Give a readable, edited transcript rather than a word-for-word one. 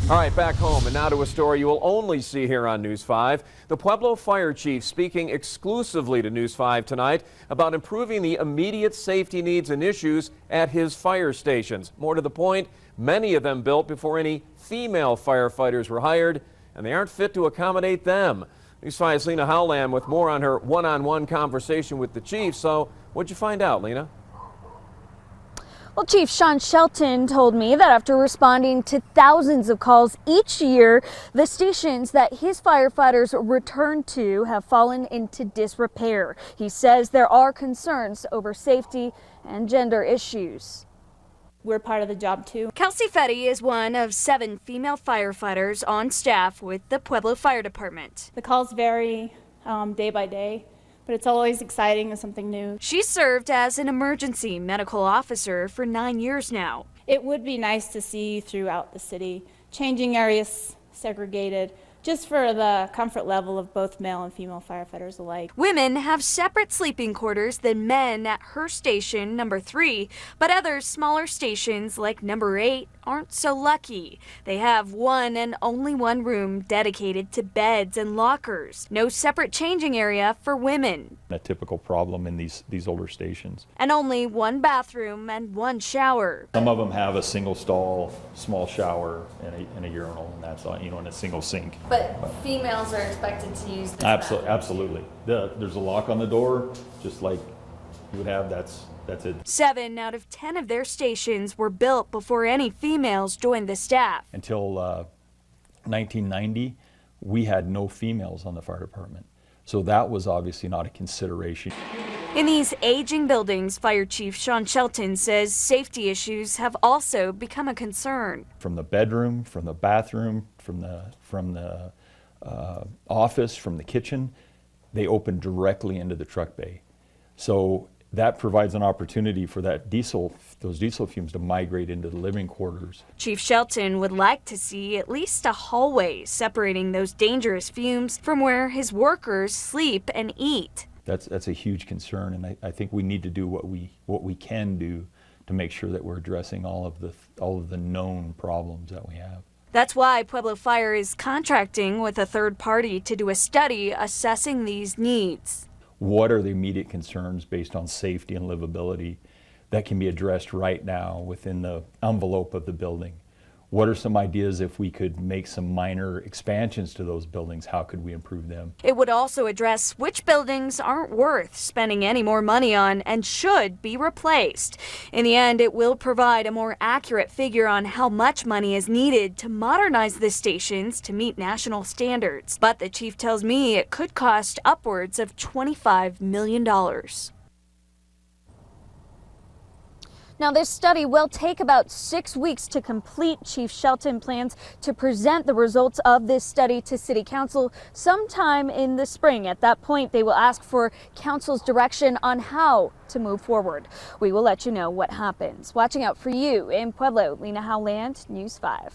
All right, back home and now to a story you will only see here on News 5. The Pueblo Fire Chief speaking exclusively to News 5 tonight about improving the immediate safety needs and issues at his fire stations. More to the point, many of them built before any female firefighters were hired, and they aren't fit to accommodate them. News 5's Lena Howland with more on her one-on-one conversation with the chief. So what'd you find out, Lena? Well, Chief Sean Shelton told me that after responding to thousands of calls each year, the stations that his firefighters return to have fallen into disrepair. He says there are concerns over safety and gender issues. We're part of the job too. Kelsey Fetty is one of 7 female firefighters on staff with the Pueblo Fire Department. The calls vary day by day, but it's always exciting and something new. She served as an emergency medical officer for 9 years now. It would be nice to see throughout the city, changing areas segregated, just for the comfort level of both male and female firefighters alike. Women have separate sleeping quarters than men at her station, number 3, but other smaller stations like number 8 aren't so lucky. They have one and only one room dedicated to beds and lockers. No separate changing area for women. A typical problem in these older stations. And only one bathroom and one shower. Some of them have a single stall, small shower, and a urinal, and that's on, and a single sink. But females are expected to use this Absolutely. There's a lock on the door, just like you would have. That's it. 7 out of 10 of their stations were built before any females joined the staff. Until 1990, we had no females on the fire department. So that was obviously not a consideration. In these aging buildings, Fire Chief Sean Shelton says safety issues have also become a concern. From the bedroom, from the bathroom, from the office, from the kitchen, they open directly into the truck bay. So that provides an opportunity for those diesel fumes to migrate into the living quarters. Chief Shelton would like to see at least a hallway separating those dangerous fumes from where his workers sleep and eat. That's a huge concern, and I think we need to do what we can do to make sure that we're addressing all of the known problems that we have. That's why Pueblo Fire is contracting with a third party to do a study assessing these needs. What are the immediate concerns based on safety and livability that can be addressed right now within the envelope of the building? What are some ideas if we could make some minor expansions to those buildings? How could we improve them? It would also address which buildings aren't worth spending any more money on and should be replaced. In the end, it will provide a more accurate figure on how much money is needed to modernize the stations to meet national standards. But the chief tells me it could cost upwards of $25 million. Now, this study will take about 6 weeks to complete. Chief Shelton plans to present the results of this study to City Council sometime in the spring. At that point, they will ask for Council's direction on how to move forward. We will let you know what happens. Watching out for you in Pueblo, Lena Howland, News 5.